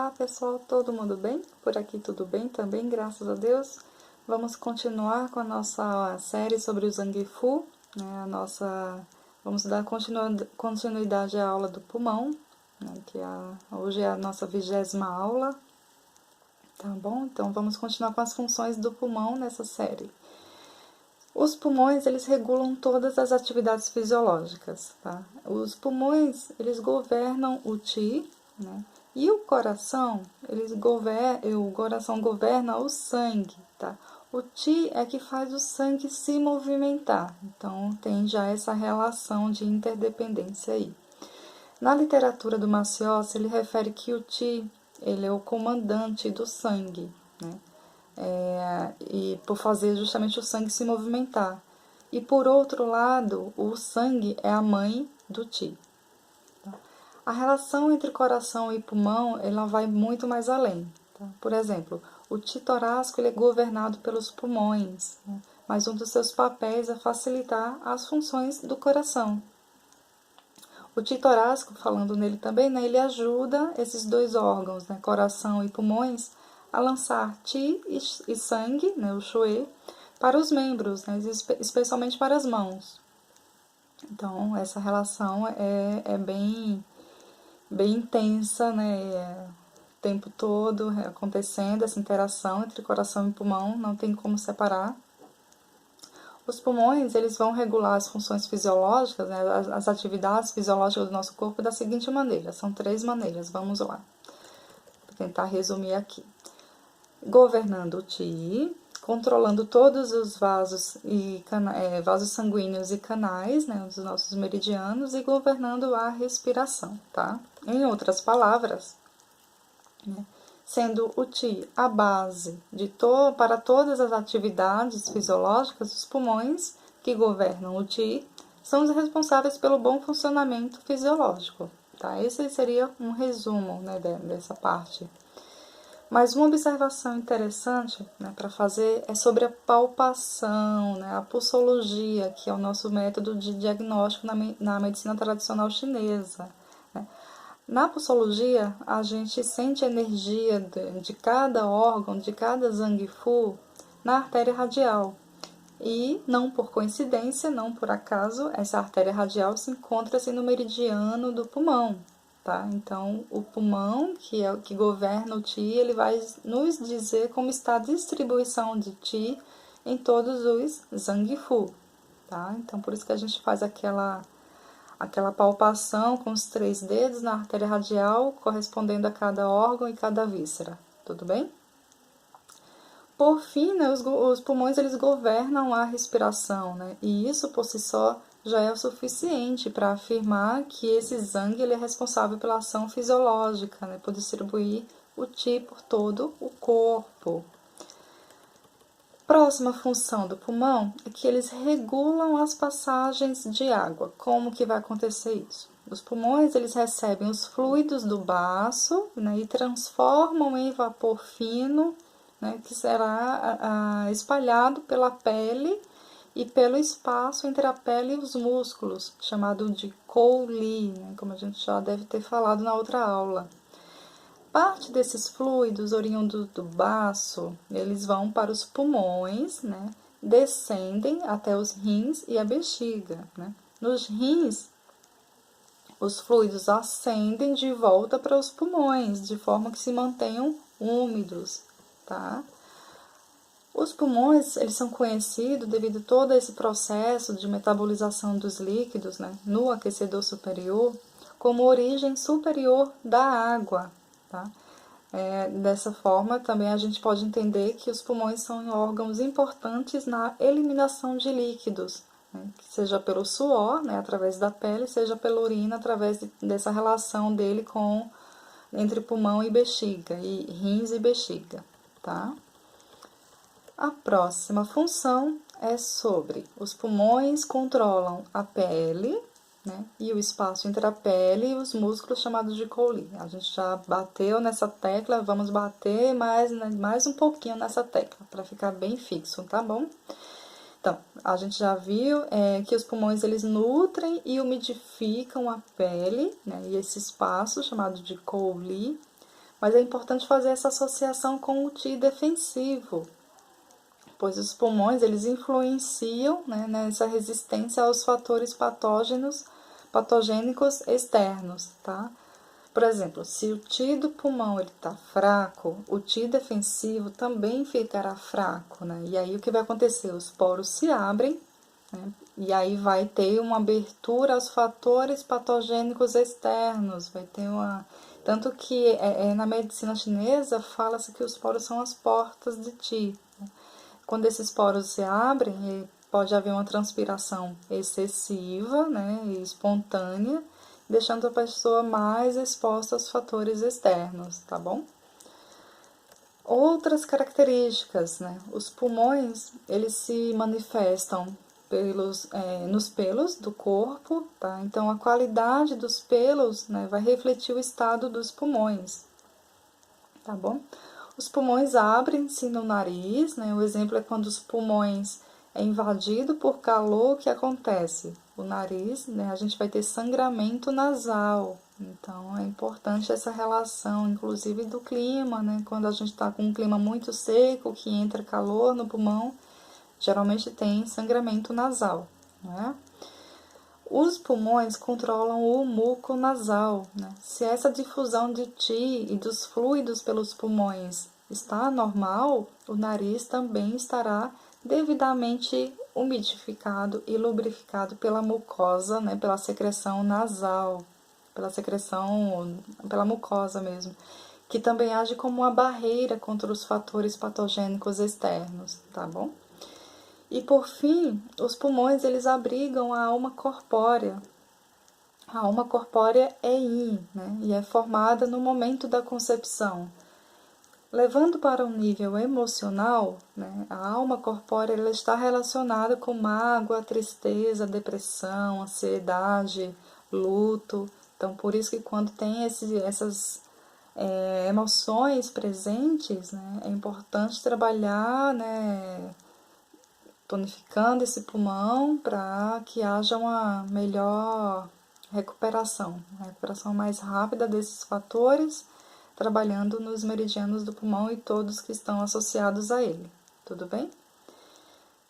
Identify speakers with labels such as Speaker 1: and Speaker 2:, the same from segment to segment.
Speaker 1: Olá pessoal, todo mundo bem? Por aqui tudo bem também, graças a Deus. Vamos continuar com a nossa série sobre o Zangifu, né? Vamos dar continuidade à aula do pulmão, né? Hoje é a nossa 20ª aula, tá bom? Então vamos continuar com as funções do pulmão nessa série. Os pulmões, eles regulam todas as atividades fisiológicas, tá? Os pulmões, eles governam o Qi, né? E o coração, o coração governa o sangue, tá? O Qi é que faz o sangue se movimentar, então tem já essa relação de interdependência aí. Na literatura do Maciossi, ele refere que o Qi, ele é o comandante do sangue, né? E por fazer justamente o sangue se movimentar. E por outro lado, o sangue é a mãe do Qi. A relação entre coração e pulmão, ela vai muito mais além. Tá? Por exemplo, o Qi torácico ele é governado pelos pulmões, né? Mas um dos seus papéis é facilitar as funções do coração. O Qi torácico, falando nele também, né, ele ajuda esses dois órgãos, né, coração e pulmões, a lançar Qi e sangue, né, o Xue, para os membros, né, especialmente para as mãos. Então, essa relação é bem intensa, né, o tempo todo acontecendo, essa interação entre coração e pulmão, não tem como separar. Os pulmões, eles vão regular as funções fisiológicas, né, as atividades fisiológicas do nosso corpo da seguinte maneira, são 3 maneiras, vamos lá. Vou tentar resumir aqui. Governando o Qi, controlando todos os vasos sanguíneos e canais, né, dos nossos meridianos, e governando a respiração, tá? Em outras palavras, né, sendo o Qi a base para todas as atividades fisiológicas, os pulmões, que governam o Qi, são os responsáveis pelo bom funcionamento fisiológico. Tá? Esse seria um resumo, né, dessa parte. Mas uma observação interessante, né, para fazer é sobre a palpação, né, a pulsologia, que é o nosso método de diagnóstico na medicina tradicional chinesa. Né? Na pulsologia, a gente sente a energia de cada órgão, de cada Zangifu, na artéria radial. E, não por coincidência, não por acaso, essa artéria radial se encontra-se no meridiano do pulmão. Tá? Então, o pulmão, que é o que governa o Qi, ele vai nos dizer como está a distribuição de Qi em todos os Zangifu. Tá? Então, por isso que a gente faz aquela palpação com os 3 dedos na artéria radial, correspondendo a cada órgão e cada víscera, tudo bem? Por fim, né, os pulmões eles governam a respiração, né? E isso por si só já é o suficiente para afirmar que esse Zang ele é responsável pela ação fisiológica, né, por distribuir o Qi por todo o corpo. Próxima função do pulmão é que eles regulam as passagens de água. Como que vai acontecer isso? Os pulmões eles recebem os fluidos do baço, né, e transformam em vapor fino, né, que será espalhado pela pele e pelo espaço entre a pele e os músculos, chamado de Kou Li, né, como a gente já deve ter falado na outra aula. Parte desses fluidos oriundos do baço, eles vão para os pulmões, né? Descendem até os rins e a bexiga, né? Nos rins, os fluidos ascendem de volta para os pulmões, de forma que se mantenham úmidos, tá? Os pulmões, eles são conhecidos devido a todo esse processo de metabolização dos líquidos, né? No aquecedor superior, como origem superior da água. Tá? Dessa forma, também a gente pode entender que os pulmões são órgãos importantes na eliminação de líquidos, né? Seja pelo suor, né, através da pele, seja pela urina, através dessa relação dele entre pulmão e bexiga, e rins e bexiga. Tá? A próxima função é sobre os pulmões controlam a pele, né, e o espaço entre a pele e os músculos chamados de Kou Li. A gente já bateu nessa tecla, vamos bater mais um pouquinho nessa tecla, para ficar bem fixo, tá bom? Então, a gente já viu que os pulmões eles nutrem e umidificam a pele, né, e esse espaço chamado de Kou Li, Mas é importante fazer essa associação com o Ti defensivo, pois os pulmões eles influenciam, né, nessa resistência aos fatores patogênicos externos, tá? Por exemplo, se o Ti do pulmão está fraco, o Ti defensivo também ficará fraco, né? E aí o que vai acontecer? Os poros se abrem, né? E aí vai ter uma abertura aos fatores patogênicos externos, vai ter uma... Tanto que na medicina chinesa fala-se que os poros são as portas de Ti. Quando esses poros se abrem, pode haver uma transpiração excessiva, né, e espontânea, deixando a pessoa mais exposta aos fatores externos, tá bom? Outras características, né? Os pulmões, eles se manifestam nos pelos do corpo, tá? Então, a qualidade dos pelos, né, vai refletir o estado dos pulmões, tá bom? Os pulmões abrem-se no nariz, né? O exemplo é quando os pulmões é invadido por calor, o que acontece? O nariz, né? A gente vai ter sangramento nasal. Então, é importante essa relação, inclusive do clima, né? Quando a gente está com um clima muito seco, que entra calor no pulmão, geralmente tem sangramento nasal, né? Os pulmões controlam o muco nasal, né? Se essa difusão de Ti e dos fluidos pelos pulmões está normal, o nariz também estará devidamente umidificado e lubrificado pela mucosa, né? Pela secreção nasal, pela mucosa mesmo, que também age como uma barreira contra os fatores patogênicos externos, tá bom? E por fim, os pulmões eles abrigam a alma corpórea. A alma corpórea é yin, né? E é formada no momento da concepção. Levando para um nível emocional, né? A alma corpórea ela está relacionada com mágoa, tristeza, depressão, ansiedade, luto. Então, por isso que quando tem essas emoções presentes, né? É importante trabalhar, né? Tonificando esse pulmão para que haja uma melhor recuperação, uma recuperação mais rápida desses fatores, trabalhando nos meridianos do pulmão e todos que estão associados a ele. Tudo bem?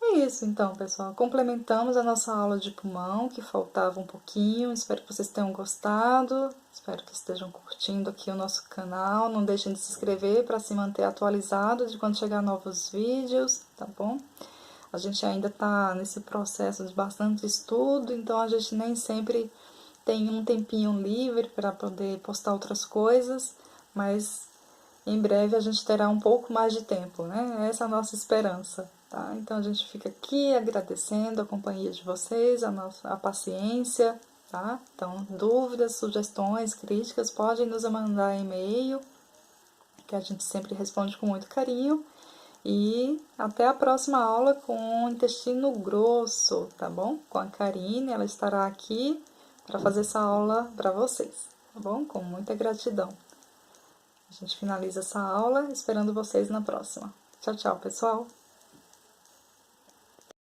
Speaker 1: É isso então, pessoal. Complementamos a nossa aula de pulmão, que faltava um pouquinho. Espero que vocês tenham gostado. Espero que estejam curtindo aqui o nosso canal. Não deixem de se inscrever para se manter atualizado de quando chegar novos vídeos, tá bom? A gente ainda está nesse processo de bastante estudo, então a gente nem sempre tem um tempinho livre para poder postar outras coisas, mas em breve a gente terá um pouco mais de tempo, né? Essa é a nossa esperança, tá? Então a gente fica aqui agradecendo a companhia de vocês, a paciência, tá? Então, dúvidas, sugestões, críticas, podem nos mandar e-mail, que a gente sempre responde com muito carinho. E até a próxima aula com o intestino grosso, tá bom? Com a Karine, ela estará aqui para fazer essa aula para vocês, tá bom? Com muita gratidão. A gente finaliza essa aula esperando vocês na próxima. Tchau, tchau, pessoal!